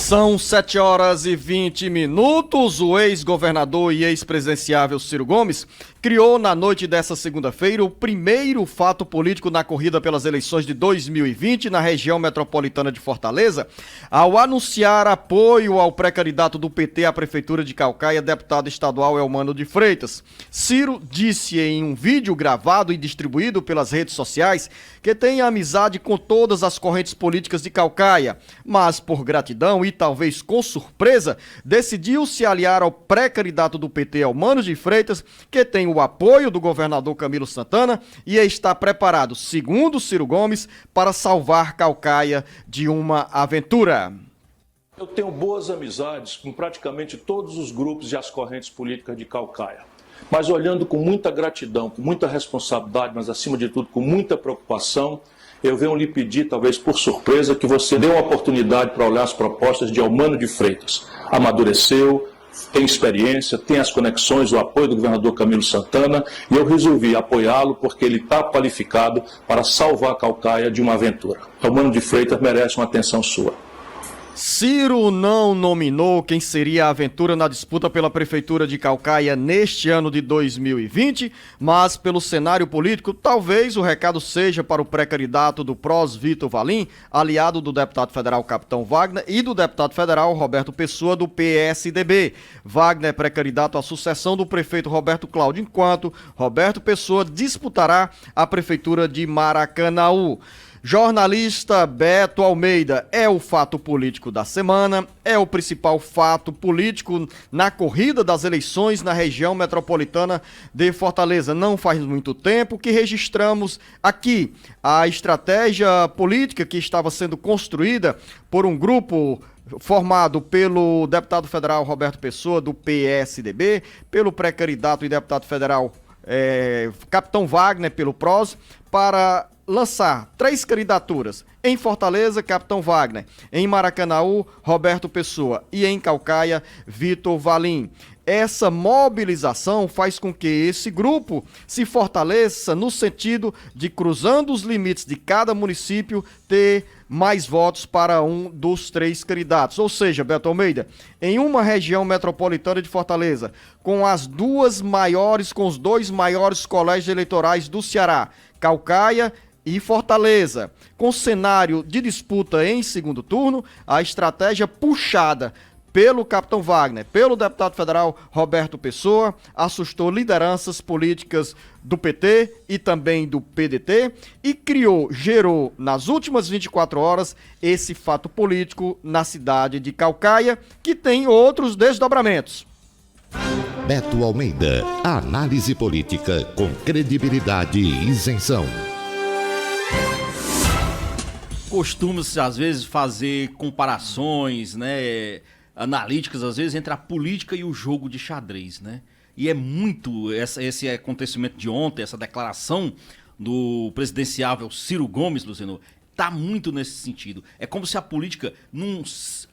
São 7h20. O ex-governador e ex-presidenciável Ciro Gomes criou na noite dessa segunda-feira o primeiro fato político na corrida pelas eleições de 2020 na região metropolitana de Fortaleza, ao anunciar apoio ao pré-candidato do PT à Prefeitura de Caucaia, deputado estadual Eumano de Freitas. Ciro disse em um vídeo gravado e distribuído pelas redes sociais que tem amizade com todas as correntes políticas de Caucaia, mas por gratidão e talvez com surpresa, decidiu se aliar ao pré-candidato do PT, Eumano de Freitas, que tem o apoio do governador Camilo Santana e está preparado, segundo Ciro Gomes, para salvar Caucaia de uma aventura. Eu tenho boas amizades com praticamente todos os grupos e as correntes políticas de Caucaia, mas olhando com muita gratidão, com muita responsabilidade, mas acima de tudo com muita preocupação, eu venho lhe pedir, talvez por surpresa, que você dê uma oportunidade para olhar as propostas de Eumano de Freitas. Amadureceu, tem experiência, tem as conexões, o apoio do governador Camilo Santana, e eu resolvi apoiá-lo porque ele está qualificado para salvar a Caucaia de uma aventura. Eumano de Freitas merece uma atenção sua. Ciro não nominou quem seria a aventura na disputa pela Prefeitura de Caucaia neste ano de 2020, mas pelo cenário político, talvez o recado seja para o pré-candidato do PROS, Vitor Valim, aliado do deputado federal Capitão Wagner e do deputado federal Roberto Pessoa, do PSDB. Wagner é pré-candidato à sucessão do prefeito Roberto Cláudio, enquanto Roberto Pessoa disputará a Prefeitura de Maracanaú. Jornalista Beto Almeida, é o fato político da semana, é o principal fato político na corrida das eleições na região metropolitana de Fortaleza. Não faz muito tempo que registramos aqui a estratégia política que estava sendo construída por um grupo formado pelo deputado federal Roberto Pessoa, do PSDB, pelo pré-candidato e deputado federal Capitão Wagner, pelo PROS, para lançar 3 candidaturas. Em Fortaleza, Capitão Wagner; em Maracanaú, Roberto Pessoa; e em Caucaia, Vitor Valim. Essa mobilização faz com que esse grupo se fortaleça no sentido de, cruzando os limites de cada município, ter mais votos para um dos 3 candidatos. Ou seja, Beto Almeida, em uma região metropolitana de Fortaleza, com os 2 maiores colégios eleitorais do Ceará, Caucaia e Fortaleza, com cenário de disputa em segundo turno, a estratégia puxada pelo Capitão Wagner, pelo deputado federal Roberto Pessoa, assustou lideranças políticas do PT e também do PDT e gerou nas últimas 24 horas esse fato político na cidade de Caucaia, que tem outros desdobramentos. Beto Almeida, análise política com credibilidade e isenção. Costuma-se, às vezes, fazer comparações, né, analíticas, às vezes, entre a política e o jogo de xadrez, né? E é muito esse acontecimento de ontem, essa declaração do presidenciável Ciro Gomes, Luciano, tá muito nesse sentido. É como se a política, num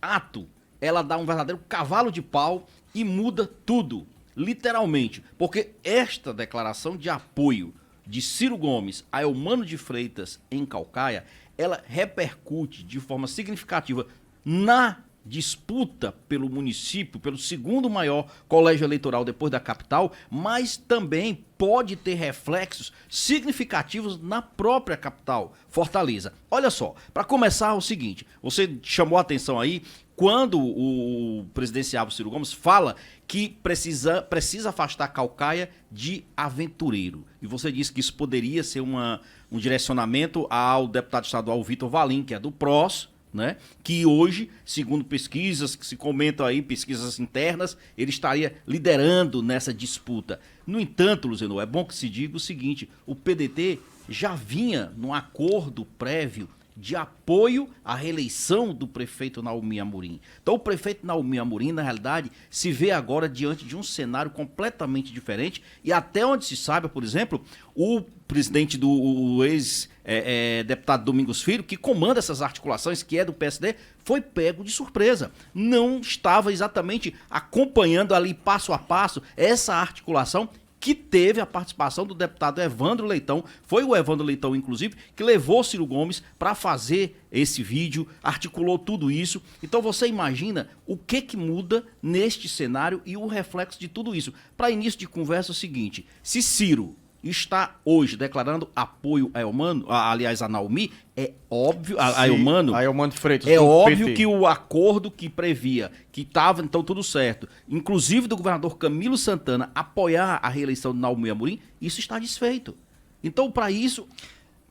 ato, ela dá um verdadeiro cavalo de pau e muda tudo, literalmente. Porque esta declaração de apoio de Ciro Gomes a Eumano de Freitas em Caucaia, ela repercute de forma significativa na disputa pelo município, pelo segundo maior colégio eleitoral depois da capital, mas também pode ter reflexos significativos na própria capital, Fortaleza. Olha só, para começar é o seguinte, você chamou a atenção aí quando o presidenciável Ciro Gomes fala que precisa afastar Caucaia de aventureiro. E você disse que isso poderia ser um direcionamento ao deputado estadual Vitor Valim, que é do PROS, né? Que hoje, segundo pesquisas que se comentam aí, pesquisas internas, ele estaria liderando nessa disputa. No entanto, Luciano, é bom que se diga o seguinte, o PDT já vinha num acordo prévio de apoio à reeleição do prefeito Naumi Amorim. Então o prefeito Naumi Amorim, na realidade, se vê agora diante de um cenário completamente diferente e até onde se sabe, por exemplo, o presidente do ex-deputado Domingos Filho, que comanda essas articulações, que é do PSD, foi pego de surpresa. Não estava exatamente acompanhando ali passo a passo essa articulação que teve a participação do deputado Evandro Leitão. Foi o Evandro Leitão, inclusive, que levou Ciro Gomes para fazer esse vídeo, articulou tudo isso. Então você imagina o que muda neste cenário e o reflexo de tudo isso. Para início de conversa é o seguinte: se Ciro está hoje declarando apoio a Eumano, aliás, a Naomi, é óbvio, a Eumano, a Eumano de Freitas, é do óbvio PT. que o acordo que previa, que estava então tudo certo, inclusive do governador Camilo Santana apoiar a reeleição de Naomi Amorim, isso está desfeito. Então, para isso,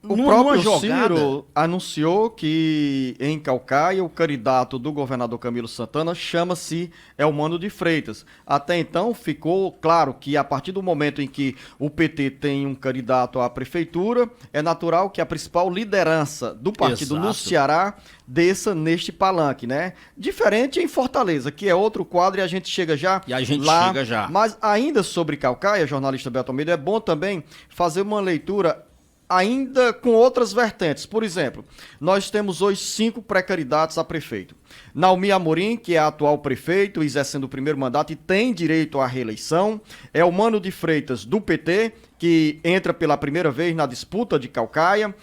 O numa próprio jogada, Ciro anunciou que em Caucaia o candidato do governador Camilo Santana chama-se Eumano de Freitas. Até então ficou claro que a partir do momento em que o PT tem um candidato à prefeitura, é natural que a principal liderança do partido Exato. no Ceará desça neste palanque, né? Diferente em Fortaleza, que é outro quadro e a gente chega já E a gente lá. chega já. Mas ainda sobre Caucaia, jornalista Beto Almeida, é bom também fazer uma leitura ainda com outras vertentes. Por exemplo, nós temos hoje 5 pré-candidatos a prefeito. Naomi Amorim, que é a atual prefeito, exercendo o primeiro mandato e tem direito à reeleição. Eumano de Freitas, do PT, que entra pela primeira vez na disputa de Caucaia.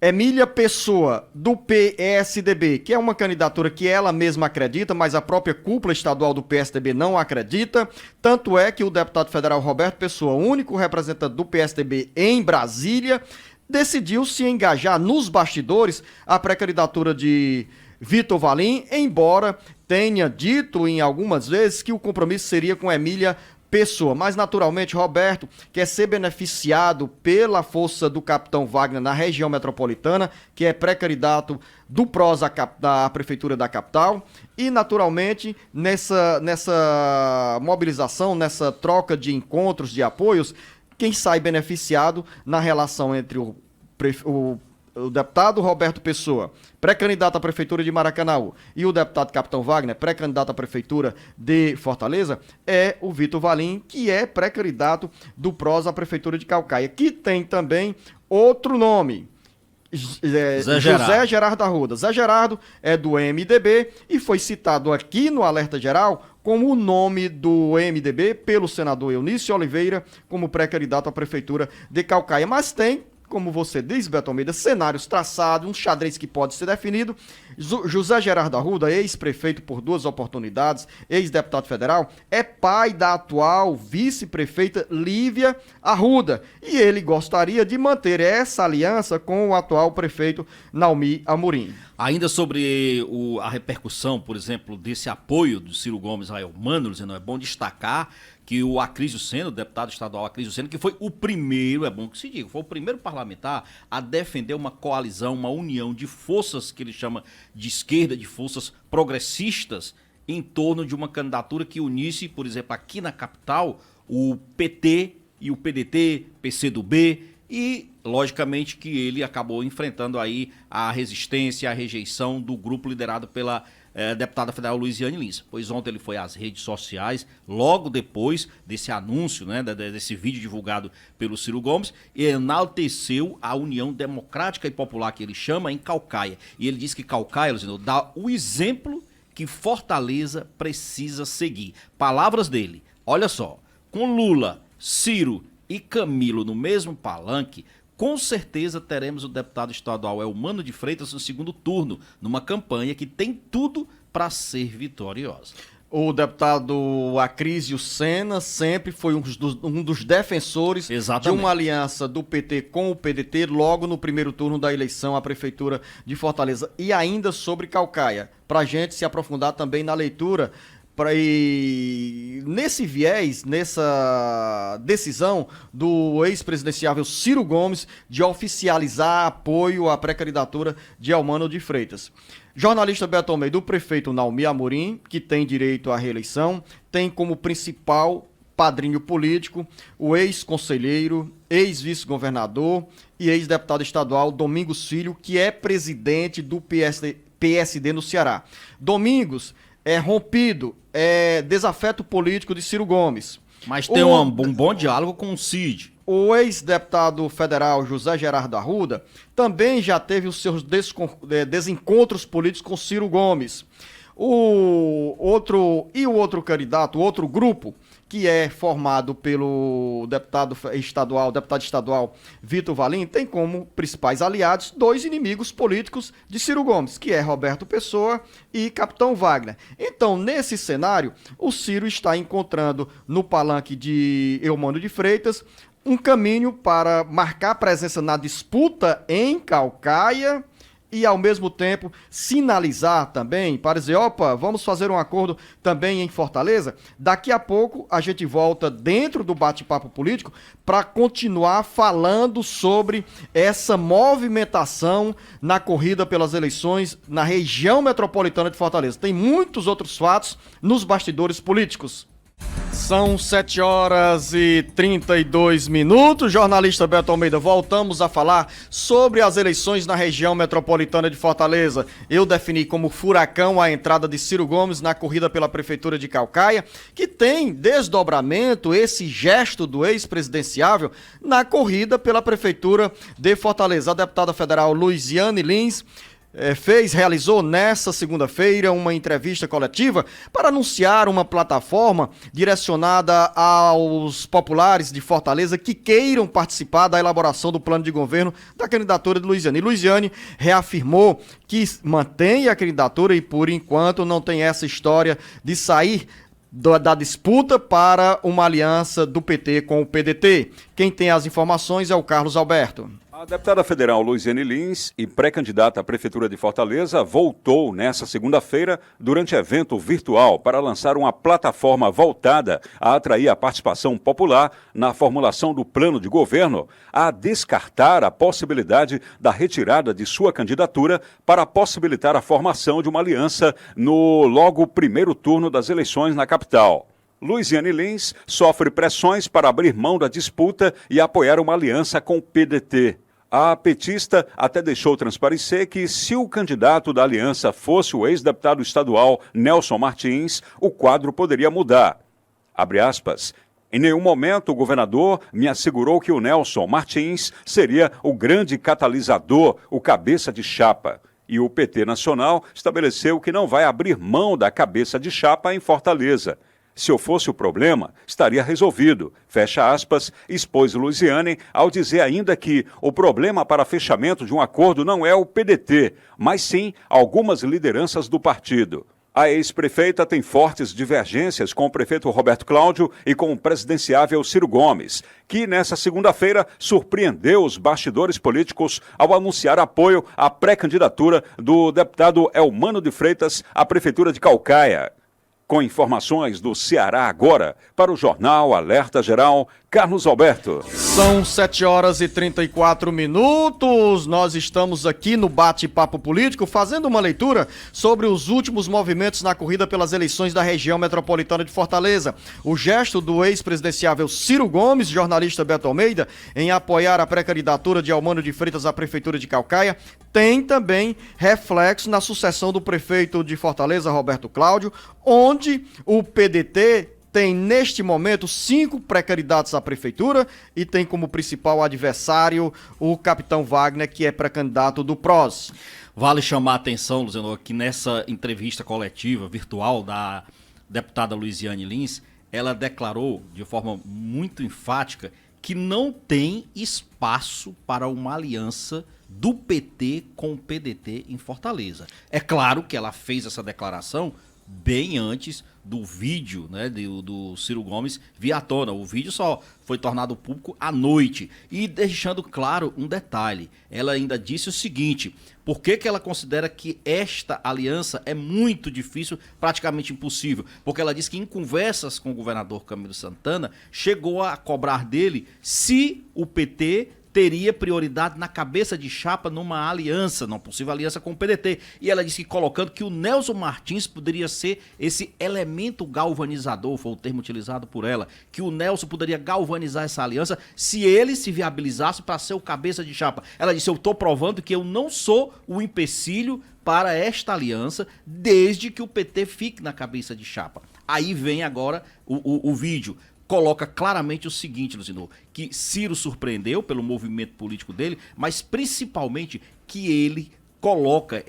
Emília Pessoa, do PSDB, que é uma candidatura que ela mesma acredita, mas a própria cúpula estadual do PSDB não acredita. Tanto é que o deputado federal Roberto Pessoa, único representante do PSDB em Brasília, decidiu se engajar nos bastidores a pré-candidatura de Vitor Valim, embora tenha dito em algumas vezes que o compromisso seria com Emília Pessoa. Mas, naturalmente, Roberto quer ser beneficiado pela força do capitão Wagner na região metropolitana, que é pré-candidato do PROS da Prefeitura da capital. E, naturalmente, nessa mobilização, nessa troca de encontros, de apoios, quem sai beneficiado na relação entre o deputado Roberto Pessoa, pré-candidato à Prefeitura de Maracanaú, e o deputado Capitão Wagner, pré-candidato à Prefeitura de Fortaleza, é o Vitor Valim, que é pré-candidato do PROS à Prefeitura de Caucaia, que tem também outro nome, José Gerardo Arruda. Zé Gerardo é do MDB e foi citado aqui no Alerta Geral como o nome do MDB pelo senador Eunício Oliveira como pré-candidato à Prefeitura de Caucaia, mas tem, como você diz, Beto Almeida, cenários traçados, um xadrez que pode ser definido. José Gerardo Arruda, ex-prefeito por 2 oportunidades, ex-deputado federal, é pai da atual vice-prefeita Lívia Arruda. E ele gostaria de manter essa aliança com o atual prefeito Naomi Amorim. Ainda sobre a repercussão, por exemplo, desse apoio do Ciro Gomes a Eumano, não é bom destacar que o Acrísio Sena, o deputado estadual Acrísio Sena, que foi o primeiro, é bom que se diga, foi o primeiro parlamentar a defender uma coalizão, uma união de forças que ele chama de esquerda, de forças progressistas, em torno de uma candidatura que unisse, por exemplo, aqui na capital, o PT e o PDT, PCdoB, e, logicamente, que ele acabou enfrentando aí a resistência, a rejeição do grupo liderado pela deputada federal Luiziane Lins. Pois ontem ele foi às redes sociais, logo depois desse anúncio, né, desse vídeo divulgado pelo Ciro Gomes, e enalteceu a União Democrática e Popular, que ele chama, em Caucaia. E ele diz que Caucaia, Luciano, dá o exemplo que Fortaleza precisa seguir. Palavras dele, olha só, com Lula, Ciro e Camilo no mesmo palanque, com certeza teremos o deputado estadual Eumano de Freitas no segundo turno, numa campanha que tem tudo para ser vitoriosa. O deputado Acrísio Sena sempre foi um dos defensores Exatamente. de uma aliança do PT com o PDT logo no primeiro turno da eleição à Prefeitura de Fortaleza. E ainda sobre Caucaia, para a gente se aprofundar também na leitura, nesse viés, nessa decisão do ex-presidenciável Ciro Gomes de oficializar apoio à pré-candidatura de Eumano de Freitas. Jornalista Beto Almeida, o prefeito Naomi Amorim, que tem direito à reeleição, tem como principal padrinho político o ex-conselheiro, ex-vice-governador e ex-deputado estadual Domingos Filho, que é presidente do PSD no Ceará. Domingos é rompido, é desafeto político de Ciro Gomes. Mas tem um bom diálogo com o Cid. O ex-deputado federal José Gerardo Arruda também já teve os seus desencontros políticos com Ciro Gomes. O outro candidato, o outro grupo, que é formado pelo deputado estadual Vitor Valim, tem como principais aliados dois inimigos políticos de Ciro Gomes, que é Roberto Pessoa e Capitão Wagner. Então, nesse cenário, o Ciro está encontrando no palanque de Eumano de Freitas um caminho para marcar presença na disputa em Caucaia e, ao mesmo tempo, sinalizar também, para dizer, opa, vamos fazer um acordo também em Fortaleza. Daqui a pouco a gente volta dentro do bate-papo político para continuar falando sobre essa movimentação na corrida pelas eleições na região metropolitana de Fortaleza. Tem muitos outros fatos nos bastidores políticos. São 7h32. Jornalista Beto Almeida, voltamos a falar sobre as eleições na região metropolitana de Fortaleza. Eu defini como furacão a entrada de Ciro Gomes na corrida pela Prefeitura de Caucaia, que tem desdobramento, esse gesto do ex-presidenciável, na corrida pela Prefeitura de Fortaleza. A deputada federal Luiziane Lins realizou nesta segunda-feira uma entrevista coletiva para anunciar uma plataforma direcionada aos populares de Fortaleza que queiram participar da elaboração do plano de governo da candidatura de Luiziane. E Luiziane reafirmou que mantém a candidatura e, por enquanto, não tem essa história de sair da disputa para uma aliança do PT com o PDT. Quem tem as informações é o Carlos Alberto. A deputada federal Luiziane Lins e pré-candidata à Prefeitura de Fortaleza voltou nesta segunda-feira durante evento virtual para lançar uma plataforma voltada a atrair a participação popular na formulação do plano de governo, a descartar a possibilidade da retirada de sua candidatura para possibilitar a formação de uma aliança no logo primeiro turno das eleições na capital. Luiziane Lins sofre pressões para abrir mão da disputa e apoiar uma aliança com o PDT. A petista até deixou transparecer que, se o candidato da aliança fosse o ex-deputado estadual Nelson Martins, o quadro poderia mudar. Abre aspas. Em nenhum momento o governador me assegurou que o Nelson Martins seria o grande catalisador, o cabeça de chapa. E o PT Nacional estabeleceu que não vai abrir mão da cabeça de chapa em Fortaleza. Se eu fosse o problema, estaria resolvido, fecha aspas, expôs Luiziane ao dizer ainda que o problema para fechamento de um acordo não é o PDT, mas sim algumas lideranças do partido. A ex-prefeita tem fortes divergências com o prefeito Roberto Cláudio e com o presidenciável Ciro Gomes, que nessa segunda-feira surpreendeu os bastidores políticos ao anunciar apoio à pré-candidatura do deputado Eumano de Freitas à Prefeitura de Caucaia. Com informações do Ceará agora, para o Jornal Alerta Geral, Carlos Alberto. São 7h34. Nós estamos aqui no Bate-Papo Político fazendo uma leitura sobre os últimos movimentos na corrida pelas eleições da região metropolitana de Fortaleza. O gesto do ex-presidenciável Ciro Gomes, jornalista Beto Almeida, em apoiar a pré-candidatura de Eumano de Freitas à Prefeitura de Caucaia, tem também reflexo na sucessão do prefeito de Fortaleza, Roberto Cláudio, onde o PDT tem, neste momento, 5 pré-candidatos à prefeitura e tem como principal adversário o Capitão Wagner, que é pré-candidato do PROS. Vale chamar a atenção, Luciano, que nessa entrevista coletiva virtual da deputada Luiziane Lins, ela declarou de forma muito enfática que não tem espaço para uma aliança do PT com o PDT em Fortaleza. É claro que ela fez essa declaração bem antes do vídeo, né, do Ciro Gomes vir à tona. O vídeo só foi tornado público à noite. E deixando claro um detalhe, ela ainda disse o seguinte: por que ela considera que esta aliança é muito difícil, praticamente impossível? Porque ela disse que em conversas com o governador Camilo Santana, chegou a cobrar dele se o PT teria prioridade na cabeça de chapa numa aliança, não possível aliança com o PDT. E ela disse que colocando que o Nelson Martins poderia ser esse elemento galvanizador, foi o termo utilizado por ela, que o Nelson poderia galvanizar essa aliança se ele se viabilizasse para ser o cabeça de chapa. Ela disse: eu estou provando que eu não sou o empecilho para esta aliança, desde que o PT fique na cabeça de chapa. Aí vem agora o vídeo. Coloca claramente o seguinte, Luciano, que Ciro surpreendeu pelo movimento político dele, mas principalmente que ele coloca,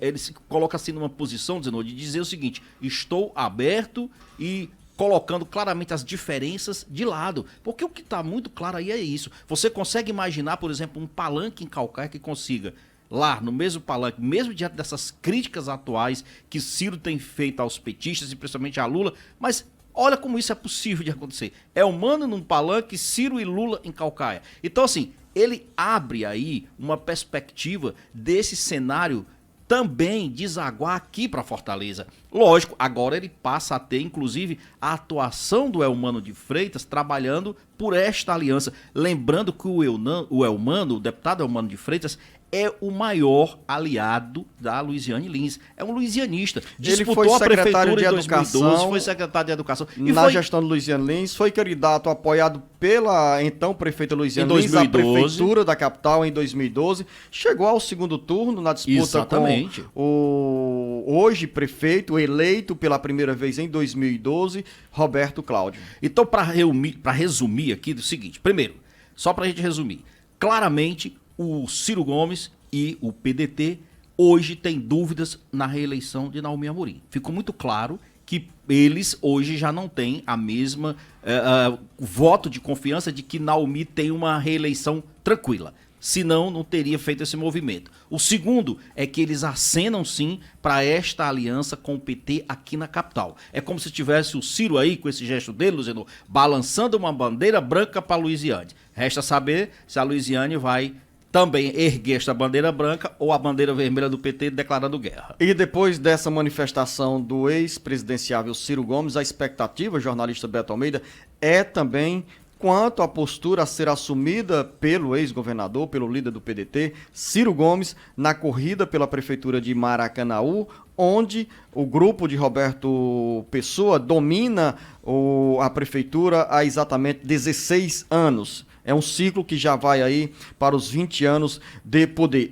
ele se coloca assim numa posição, Zenor, de dizer o seguinte: estou aberto e colocando claramente as diferenças de lado. Porque o que está muito claro aí é isso. Você consegue imaginar, por exemplo, um palanque em Calcaia que consiga, lá no mesmo palanque, mesmo diante dessas críticas atuais que Ciro tem feito aos petistas e principalmente a Lula, mas olha como isso é possível de acontecer. É humano num palanque, Ciro e Lula em Calcaia. Então, assim, ele abre aí uma perspectiva desse cenário também desaguar aqui para Fortaleza. Lógico, agora ele passa a ter, inclusive, a atuação do Elmano de Freitas trabalhando por esta aliança. Lembrando que o deputado Elmano de Freitas, é o maior aliado da Luiziane Lins. É um luisianista. Disputou ele foi a prefeitura de em 2012, Educação, foi secretário de Educação. Na gestão de Luiziane Lins, foi candidato apoiado pela então prefeita Luiziane Lins à prefeitura da capital em 2012. Chegou ao segundo turno na disputa com o hoje prefeito, eleito pela primeira vez em 2012, Roberto Cláudio. Então, para resumir aqui, do seguinte: primeiro, só para a gente resumir, claramente o Ciro Gomes e o PDT hoje têm dúvidas na reeleição de Naomi Amorim. Ficou muito claro que eles hoje já não têm a mesma voto de confiança de que Naomi tem uma reeleição tranquila. Senão, não teria feito esse movimento. O segundo é que eles acenam sim para esta aliança com o PT aqui na capital. É como se tivesse o Ciro aí, com esse gesto dele, Luziano, balançando uma bandeira branca para a Luiziane. Resta saber se a Luiziane vai também erguer esta bandeira branca ou a bandeira vermelha do PT declarando guerra. E depois dessa manifestação do ex-presidenciável Ciro Gomes, a expectativa, jornalista Beto Almeida, é também quanto à postura a ser assumida pelo ex-governador, pelo líder do PDT, Ciro Gomes, na corrida pela prefeitura de Maracanaú, onde o grupo de Roberto Pessoa domina a prefeitura há exatamente 16 anos. É um ciclo que já vai aí para os 20 anos de poder.